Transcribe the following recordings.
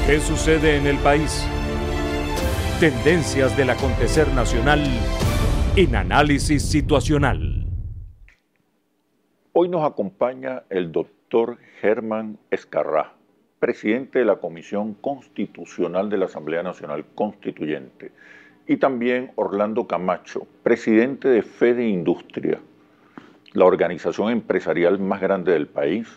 ¿Qué sucede en el país? Tendencias del acontecer nacional en Análisis Situacional. Hoy nos acompaña el doctor Germán Ezcarrá, presidente de la Comisión Constitucional de la Asamblea Nacional Constituyente, y también Orlando Camacho, presidente de Fede Industria, la organización empresarial más grande del país.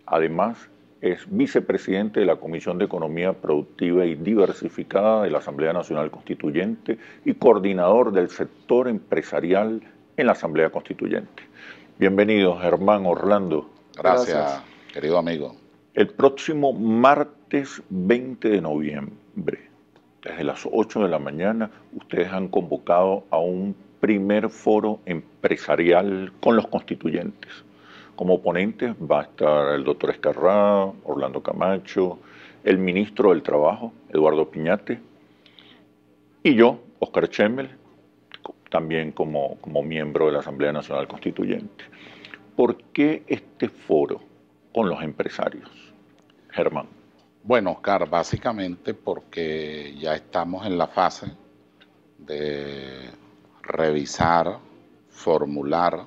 Además, es vicepresidente de la Comisión de Economía Productiva y Diversificada de la Asamblea Nacional Constituyente y coordinador del sector empresarial en la Asamblea Constituyente. Bienvenido, Germán, Orlando. Gracias, querido amigo. El próximo martes 20 de noviembre, desde las 8 de la mañana, ustedes han convocado a un primer foro empresarial con los constituyentes. Como ponentes va a estar el doctor Ezcarrá, Orlando Camacho, el ministro del Trabajo, Eduardo Piñate, y yo, Oscar Chemmel, también como miembro de la Asamblea Nacional Constituyente. ¿Por qué este foro con los empresarios, Germán? Bueno, Oscar, básicamente porque ya estamos en la fase de revisar, formular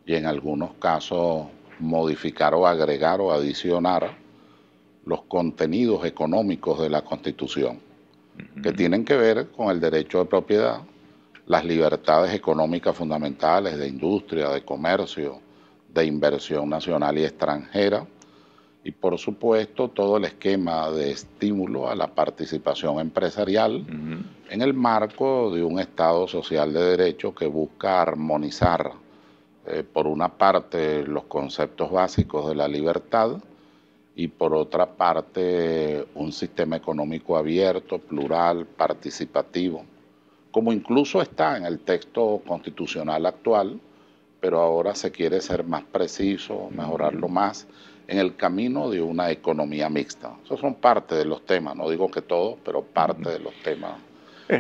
y en algunos casos modificar o agregar o adicionar los contenidos económicos de la Constitución, que tienen que ver con el derecho de propiedad, las libertades económicas fundamentales de industria, de comercio, de inversión nacional y extranjera, y por supuesto todo el esquema de estímulo a la participación empresarial en el marco de un Estado social de derecho que busca armonizar por una parte los conceptos básicos de la libertad y por otra parte un sistema económico abierto, plural, participativo, como incluso está en el texto constitucional actual, pero ahora se quiere ser más preciso, mejorarlo más, en el camino de una economía mixta. Esos son parte de los temas, no digo que todos, pero parte de los temas.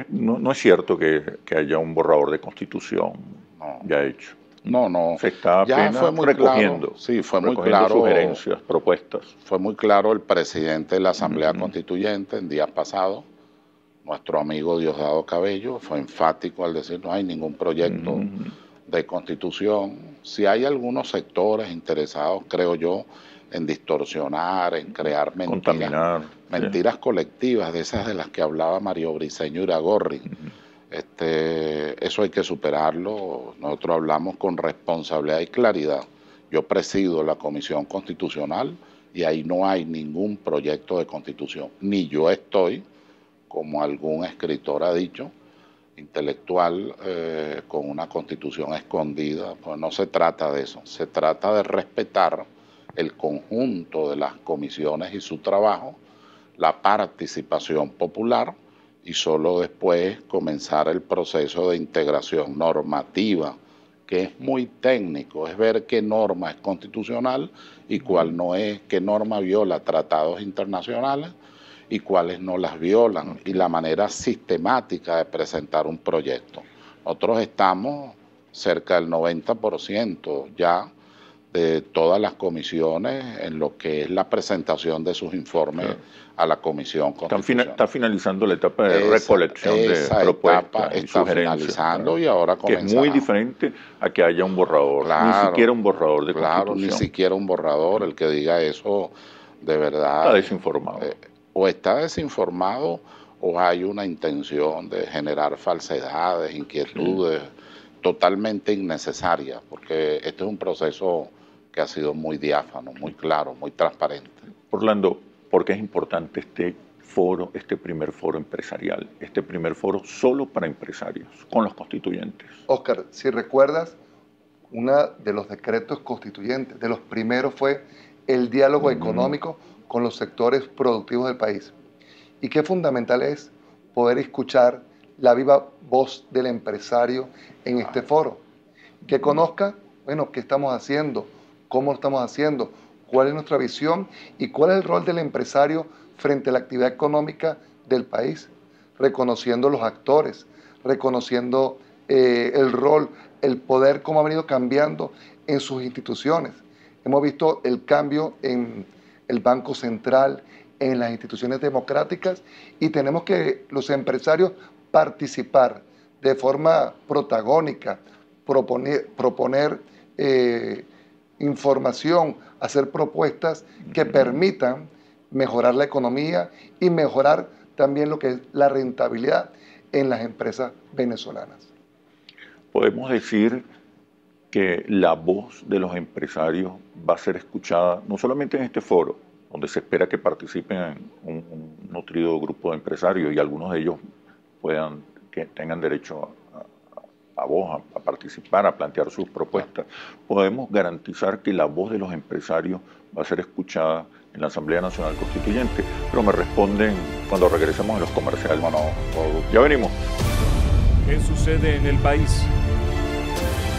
No es cierto que haya un borrador de constitución ya hecho. No. Se está ya apenas fue muy recogiendo. Claro, sí, fue muy claro. Sugerencias, propuestas. Fue muy claro el presidente de la Asamblea Constituyente en días pasados, nuestro amigo Diosdado Cabello, fue enfático al decir no hay ningún proyecto de constitución. Si hay algunos sectores interesados, creo yo, en distorsionar, en crear mentiras, mentiras colectivas, de esas de las que hablaba Mario Briceño Iragorri. Eso hay que superarlo. Nosotros hablamos con responsabilidad y claridad. Yo presido la Comisión Constitucional y ahí no hay ningún proyecto de constitución. Ni yo estoy, como algún escritor ha dicho, intelectual con una constitución escondida. Pues no se trata de eso. Se trata de respetar el conjunto de las comisiones y su trabajo, la participación popular, y solo después comenzar el proceso de integración normativa, que es muy técnico, es ver qué norma es constitucional y cuál no es, qué norma viola tratados internacionales y cuáles no las violan, y la manera sistemática de presentar un proyecto. Nosotros estamos cerca del 90% ya de todas las comisiones en lo que es la presentación de sus informes a la Comisión Constitucional. Está finalizando la etapa de recolección de propuestas y sugerencias. Finalizando y ahora comenzará. Que es muy diferente a que haya un borrador, ni siquiera un borrador de constitución. Ni siquiera un borrador. El que diga eso, de verdad... Está desinformado. O está desinformado o hay una intención de generar falsedades, inquietudes totalmente innecesarias, porque este es un proceso que ha sido muy diáfano, muy claro, muy transparente. Orlando, ¿por qué es importante este foro, este primer foro empresarial, este primer foro solo para empresarios, con los constituyentes? Oscar, si recuerdas, uno de los decretos constituyentes, de los primeros fue el diálogo económico con los sectores productivos del país. Y qué fundamental es poder escuchar la viva voz del empresario en este foro, que conozca, bueno, qué estamos haciendo, cómo lo estamos haciendo, cuál es nuestra visión y cuál es el rol del empresario frente a la actividad económica del país, reconociendo los actores, reconociendo el rol, el poder, cómo ha venido cambiando en sus instituciones. Hemos visto el cambio en el Banco Central, en las instituciones democráticas y tenemos que los empresarios participar de forma protagónica, proponer información, hacer propuestas que permitan mejorar la economía y mejorar también lo que es la rentabilidad en las empresas venezolanas. Podemos decir que la voz de los empresarios va a ser escuchada no solamente en este foro, donde se espera que participen un nutrido grupo de empresarios y algunos de ellos que tengan derecho a voz, a participar, a plantear sus propuestas. Podemos garantizar que la voz de los empresarios va a ser escuchada en la Asamblea Nacional Constituyente, pero me responden cuando regresemos a los comerciales. Bueno, ya venimos. ¿Qué sucede en el país?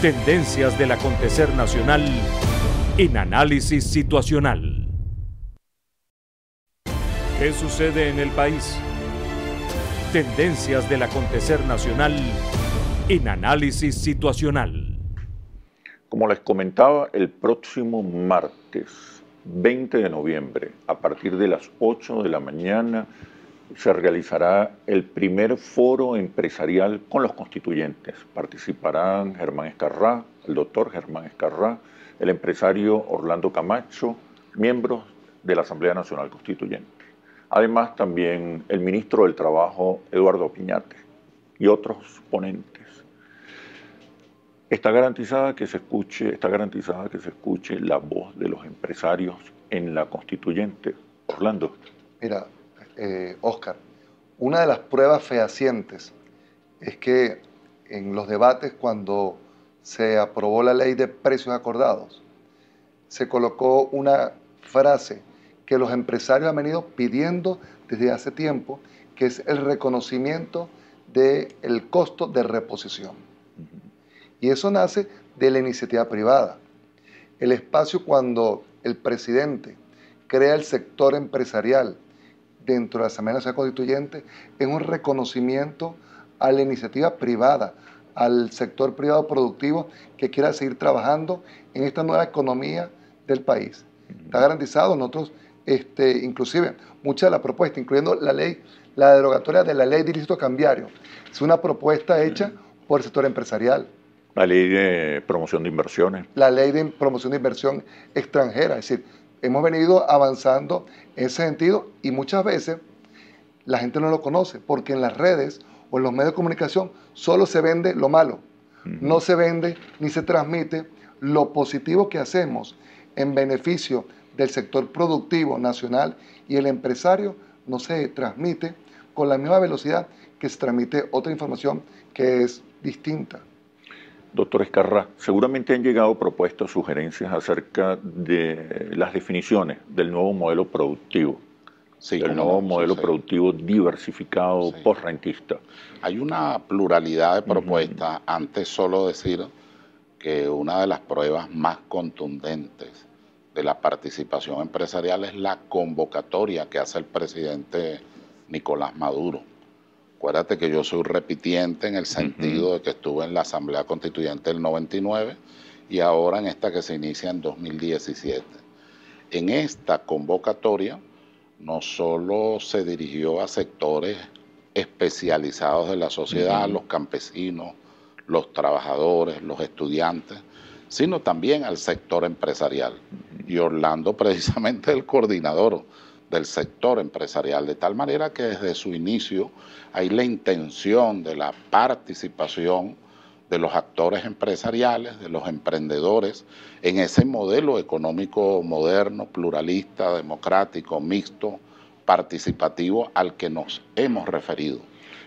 Tendencias del acontecer nacional en análisis situacional. ¿Qué sucede en el país? Tendencias del acontecer nacional en análisis situacional. Como les comentaba, el próximo martes 20 de noviembre, a partir de las 8 de la mañana, se realizará el primer foro empresarial con los constituyentes. Participarán Germán Escarrá, el doctor Germán Escarrá, el empresario Orlando Camacho, miembros de la Asamblea Nacional Constituyente. Además, también el ministro del Trabajo, Eduardo Piñate, y otros ponentes. Está garantizada que se escuche la voz de los empresarios en la Constituyente. Orlando. Mira, Oscar, una de las pruebas fehacientes es que en los debates, cuando se aprobó la ley de precios acordados, se colocó una frase que los empresarios han venido pidiendo desde hace tiempo, que es el reconocimiento del costo de reposición. Y eso nace de la iniciativa privada. El espacio, cuando el presidente crea el sector empresarial dentro de la Asamblea Nacional Constituyente, es un reconocimiento a la iniciativa privada, al sector privado productivo que quiera seguir trabajando en esta nueva economía del país. Está garantizado. Nosotros, inclusive, muchas de las propuestas, incluyendo la ley, la derogatoria de la ley de ilícito cambiario, es una propuesta hecha por el sector empresarial. La ley de promoción de inversiones. La ley de promoción de inversión extranjera. Es decir, hemos venido avanzando en ese sentido y muchas veces la gente no lo conoce porque en las redes o en los medios de comunicación solo se vende lo malo. No se vende ni se transmite lo positivo que hacemos en beneficio del sector productivo nacional, y el empresario no se transmite con la misma velocidad que se transmite otra información que es distinta. Doctor Escarrá, seguramente han llegado propuestas, sugerencias acerca de las definiciones del nuevo modelo productivo, del nuevo modelo productivo diversificado, postrentista. Hay una pluralidad de propuestas. Antes solo decir que una de las pruebas más contundentes de la participación empresarial es la convocatoria que hace el presidente Nicolás Maduro. Acuérdate que yo soy repitiente en el sentido de que estuve en la Asamblea Constituyente del 99 y ahora en esta que se inicia en 2017. En esta convocatoria no solo se dirigió a sectores especializados de la sociedad, los campesinos, los trabajadores, los estudiantes, sino también al sector empresarial. Y Orlando precisamente es el coordinador del sector empresarial, de tal manera que desde su inicio hay la intención de la participación de los actores empresariales, de los emprendedores, en ese modelo económico moderno, pluralista, democrático, mixto, participativo al que nos hemos referido.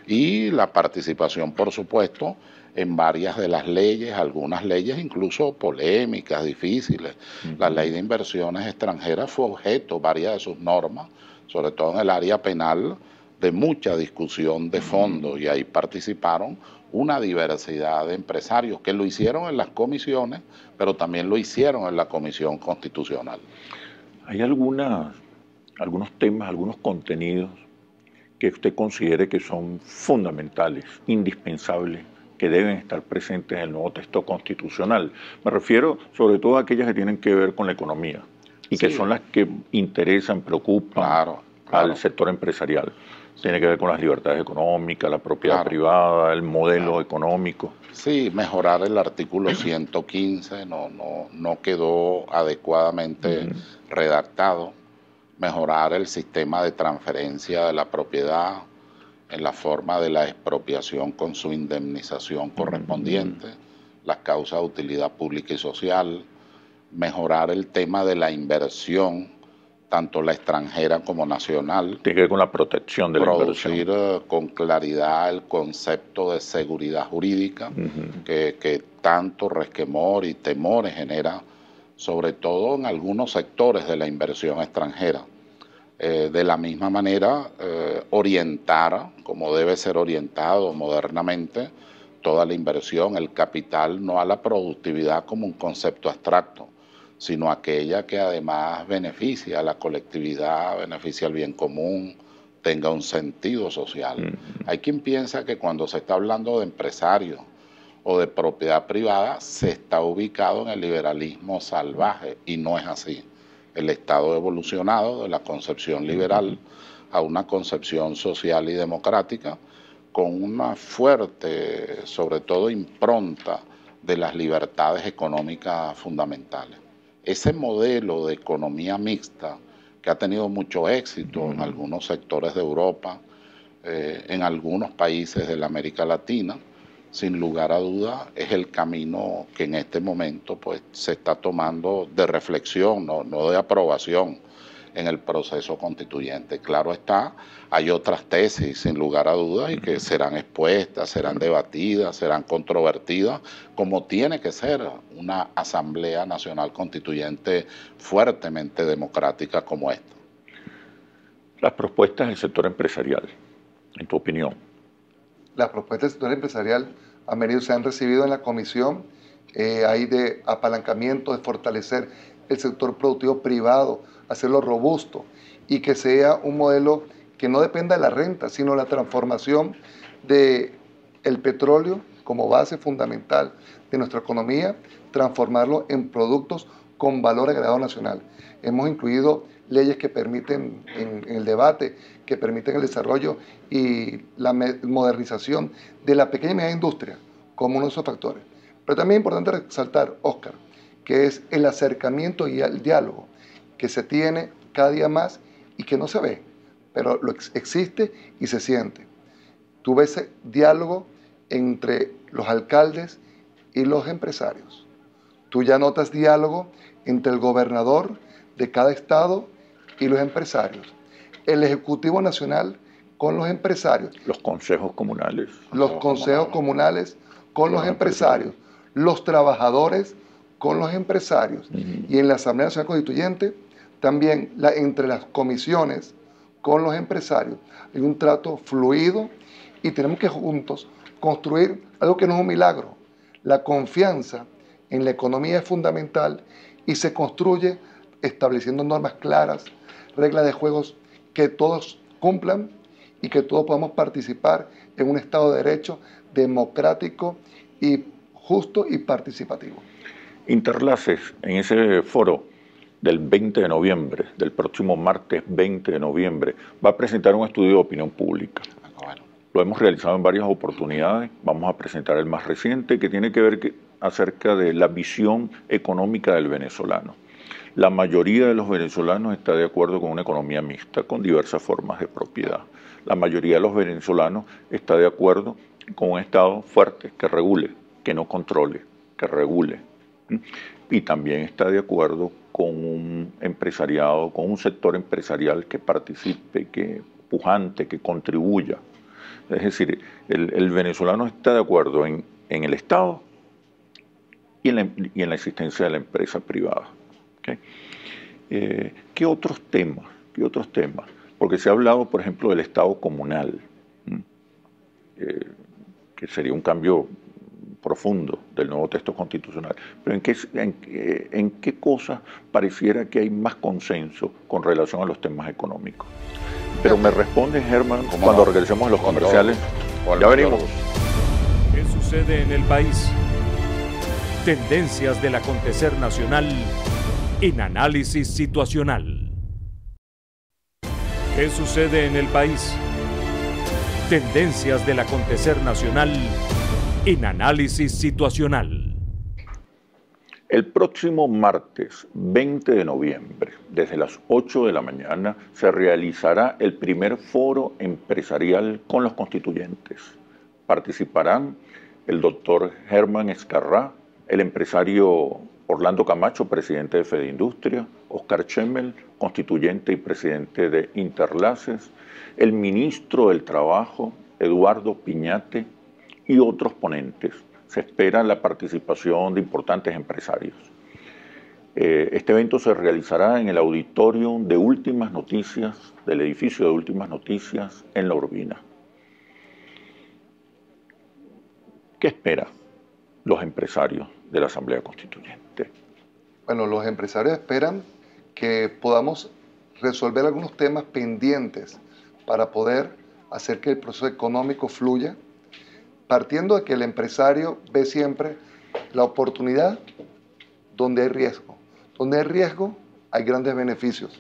Y la participación, por supuesto, en varias de las leyes, algunas leyes incluso polémicas, difíciles. La ley de inversiones extranjeras fue objeto, varias de sus normas, sobre todo en el área penal, de mucha discusión de fondo, y ahí participaron una diversidad de empresarios que lo hicieron en las comisiones, pero también lo hicieron en la Comisión Constitucional. ¿Hay algunos temas, algunos contenidos que usted considere que son fundamentales, indispensables, que deben estar presentes en el nuevo texto constitucional? Me refiero sobre todo a aquellas que tienen que ver con la economía y que son las que interesan, preocupan. Claro, al sector empresarial. Tiene que ver con las libertades económicas, la propiedad privada, el modelo económico. Sí, mejorar el artículo 115, no quedó adecuadamente redactado. Mejorar el sistema de transferencia de la propiedad en la forma de la expropiación con su indemnización correspondiente, las causas de utilidad pública y social. Mejorar el tema de la inversión, tanto la extranjera como nacional. Tiene que ver con la protección de la inversión. Producir con claridad el concepto de seguridad jurídica que tanto resquemor y temores genera, sobre todo en algunos sectores de la inversión extranjera. De la misma manera, orientar, como debe ser orientado modernamente, toda la inversión, el capital, no a la productividad como un concepto abstracto, sino aquella que además beneficia a la colectividad, beneficia al bien común, tenga un sentido social. Hay quien piensa que cuando se está hablando de empresarios o de propiedad privada, se está ubicado en el liberalismo salvaje, y no es así. El Estado ha evolucionado de la concepción liberal a una concepción social y democrática con una fuerte, sobre todo, impronta de las libertades económicas fundamentales. Ese modelo de economía mixta que ha tenido mucho éxito en algunos sectores de Europa, en algunos países de la América Latina, sin lugar a duda es el camino que en este momento pues se está tomando de reflexión, no de aprobación en el proceso constituyente. Claro está, hay otras tesis sin lugar a dudas y que serán expuestas, serán debatidas, serán controvertidas, como tiene que ser una Asamblea Nacional Constituyente fuertemente democrática como esta. Las propuestas del sector empresarial, en tu opinión. Las propuestas del sector empresarial se han recibido en la comisión, hay de apalancamiento, de fortalecer el sector productivo privado, hacerlo robusto y que sea un modelo que no dependa de la renta, sino la transformación del petróleo como base fundamental de nuestra economía, transformarlo en productos con valor agregado nacional. Hemos incluido leyes que permiten en el debate, que permiten el desarrollo y la modernización de la pequeña y mediana industria como uno de esos factores. Pero también es importante resaltar, Oscar, que es el acercamiento y el diálogo que se tiene cada día más y que no se ve, pero existe y se siente. Tú ves ese diálogo entre los alcaldes y los empresarios. Tú ya notas diálogo entre el gobernador de cada estado y los empresarios. El Ejecutivo Nacional con los empresarios. Los consejos comunales. Los consejos comunales con los empresarios. Los trabajadores con los empresarios. Y en la Asamblea Nacional Constituyente también entre las comisiones con los empresarios. Hay un trato fluido y tenemos que juntos construir algo que no es un milagro. La confianza en la economía es fundamental y se construye estableciendo normas claras, reglas de juegos que todos cumplan y que todos podamos participar en un Estado de Derecho democrático y justo y participativo. Interlaces en ese foro del 20 de noviembre, del próximo martes 20 de noviembre, va a presentar un estudio de opinión pública. Lo hemos realizado en varias oportunidades, vamos a presentar el más reciente que tiene que ver acerca de la visión económica del venezolano. La mayoría de los venezolanos está de acuerdo con una economía mixta, con diversas formas de propiedad. La mayoría de los venezolanos está de acuerdo con un Estado fuerte, que regule, que no controle, que regule. Y también está de acuerdo con un empresariado, con un sector empresarial que participe, que pujante, que contribuya. Es decir, el venezolano está de acuerdo en el Estado y en la existencia de la empresa privada. ¿Okay? ¿Qué otros temas? ¿Qué otros temas? Porque se ha hablado, por ejemplo, del Estado comunal, que sería un cambio profundo del nuevo texto constitucional. Pero ¿en qué cosas pareciera que hay más consenso con relación a los temas económicos? Pero me responde Germán cuando regresemos a los comerciales. Ya venimos. ¿Qué sucede en el país? Tendencias del acontecer nacional en Análisis Situacional. ¿Qué sucede en el país? Tendencias del acontecer nacional en Análisis Situacional. El próximo martes 20 de noviembre, desde las 8 de la mañana, se realizará el primer foro empresarial con los constituyentes. Participarán el doctor Germán Escarrá, el empresario Orlando Camacho, presidente de Fedindustria, Oscar Chemmel, constituyente y presidente de Interlaces, el ministro del Trabajo, Eduardo Piñate, y otros ponentes. Se espera la participación de importantes empresarios. Este evento se realizará en el auditorio de Últimas Noticias, del edificio de Últimas Noticias en La Urbina. ¿Qué esperan los empresarios de la Asamblea Constituyente? Bueno, los empresarios esperan que podamos resolver algunos temas pendientes para poder hacer que el proceso económico fluya, partiendo de que el empresario ve siempre la oportunidad donde hay riesgo. Donde hay riesgo hay grandes beneficios.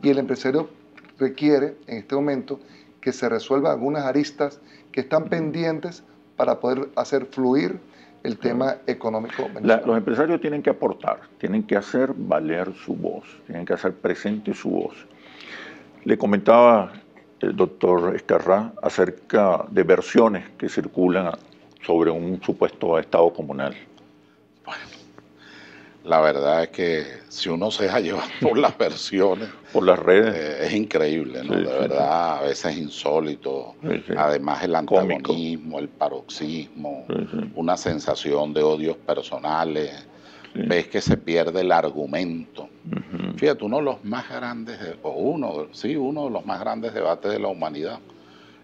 Y el empresario requiere en este momento que se resuelvan algunas aristas que están pendientes para poder hacer fluir el tema económico. Los empresarios tienen que aportar, tienen que hacer valer su voz, tienen que hacer presente su voz. Le comentaba el doctor Escarrá acerca de versiones que circulan sobre un supuesto estado comunal. Bueno, la verdad es que si uno se deja llevar por las versiones, por las redes, es increíble, ¿no? Sí, de verdad, a veces insólito. Sí. Además el antagonismo, cómico, el paroxismo, una sensación de odios personales. Ves que se pierde el argumento. Fíjate, uno de los más grandes, uno de los más grandes debates de la humanidad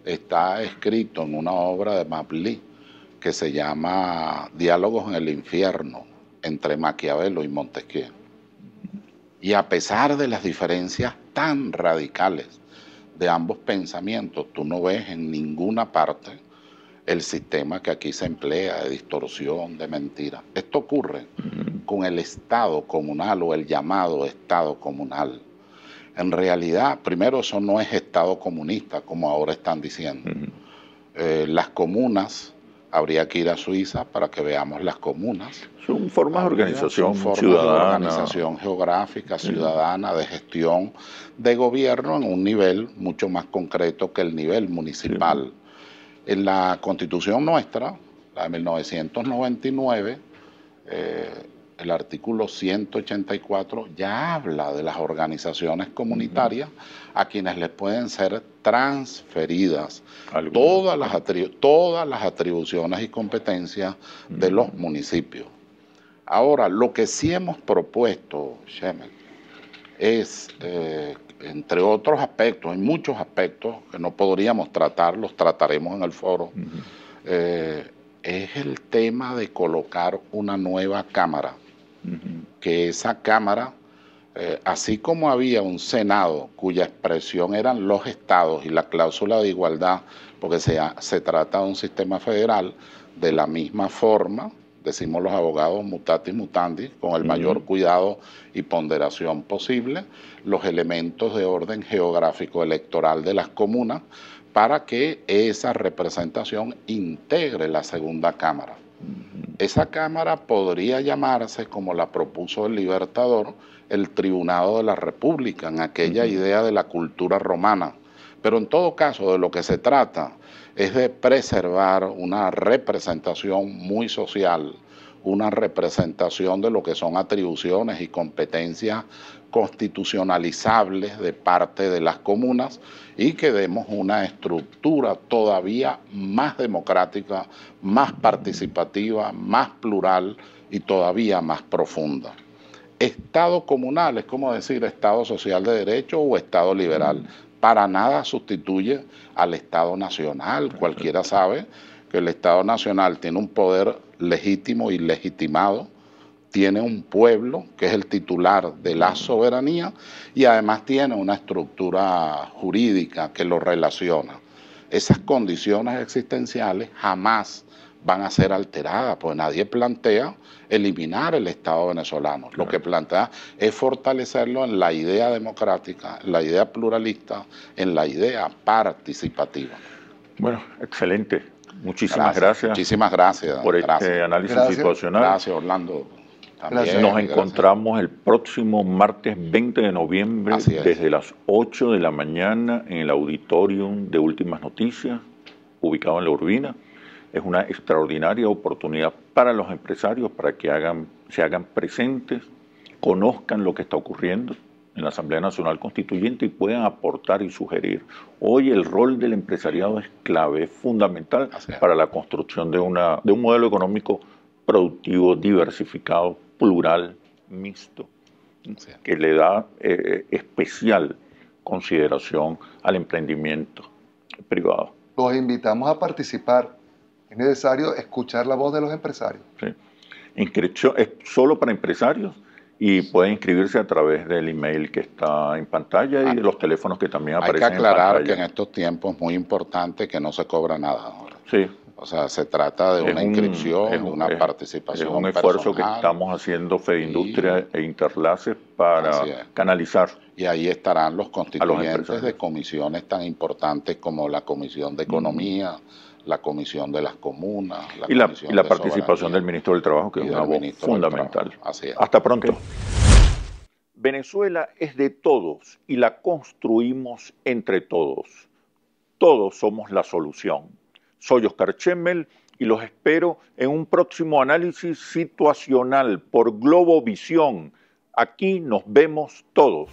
está escrito en una obra de Mably que se llama Diálogos en el Infierno, entre Maquiavelo y Montesquieu. Y a pesar de las diferencias tan radicales de ambos pensamientos, tú no ves en ninguna parte el sistema que aquí se emplea de distorsión, de mentira. Esto ocurre con el Estado comunal o el llamado Estado comunal. En realidad, primero, eso no es Estado comunista, como ahora están diciendo. Las comunas, habría que ir a Suiza para que veamos las comunas. Son formas de organización ciudadana. De organización geográfica, ciudadana, de gestión, de gobierno en un nivel mucho más concreto que el nivel municipal. Sí. En la Constitución nuestra, la de 1999, el artículo 184 ya habla de las organizaciones comunitarias a quienes les pueden ser transferidas todas las atribuciones y competencias de los municipios. Ahora, lo que sí hemos propuesto, Chemmel, es, entre otros aspectos, hay muchos aspectos que no podríamos tratar, los trataremos en el foro, es el tema de colocar una nueva Cámara, que esa Cámara, así como había un Senado cuya expresión eran los estados y la cláusula de igualdad, porque se trata de un sistema federal, de la misma forma, decimos los abogados mutatis mutandis, con el mayor cuidado y ponderación posible, los elementos de orden geográfico electoral de las comunas para que esa representación integre la segunda Cámara. Esa Cámara podría llamarse, como la propuso el Libertador, el Tribunado de la República, en aquella idea de la cultura romana. Pero en todo caso, de lo que se trata es de preservar una representación muy social, una representación de lo que son atribuciones y competencias constitucionalizables de parte de las comunas y que demos una estructura todavía más democrática, más participativa, más plural y todavía más profunda. Estado comunal es como decir Estado social de derecho o Estado liberal. Para nada sustituye al Estado nacional. Cualquiera sabe que el Estado nacional tiene un poder legítimo y legitimado, tiene un pueblo que es el titular de la soberanía y además tiene una estructura jurídica que lo relaciona. Esas condiciones existenciales jamás van a ser alteradas, pues nadie plantea eliminar el Estado venezolano. Lo que plantea es fortalecerlo en la idea democrática, en la idea pluralista, en la idea participativa. Bueno, excelente. Muchísimas gracias. Muchísimas gracias. Por este análisis situacional. Gracias, Orlando. También, Nos encontramos el próximo martes 20 de noviembre desde las 8 de la mañana en el auditorium de Últimas Noticias, ubicado en La Urbina. Es una extraordinaria oportunidad para los empresarios para que se hagan presentes, conozcan lo que está ocurriendo en la Asamblea Nacional Constituyente y puedan aportar y sugerir. Hoy el rol del empresariado es clave, es fundamental para la construcción de un modelo económico productivo, diversificado, plural, mixto, que le da especial consideración al emprendimiento privado. Los invitamos a participar. Es necesario escuchar la voz de los empresarios. Sí. Inscripción es solo para empresarios y pueden inscribirse a través del email que está en pantalla y de los teléfonos que también aparecen en pantalla. Hay que aclarar que en estos tiempos es muy importante que no se cobra nada ahora. Sí. O sea, se trata de una inscripción, de una participación. Es un esfuerzo que estamos haciendo FEDIndustria e Interlaces para canalizar. Y ahí estarán los constituyentes de comisiones tan importantes como la Comisión de Economía, la Comisión de las Comunas, y la participación del Ministro del Trabajo, que es una voz fundamental. Así es. Hasta pronto. Venezuela es de todos y la construimos entre todos. Todos somos la solución. Soy Oscar Chemmel y los espero en un próximo análisis situacional por Globovisión. Aquí nos vemos todos.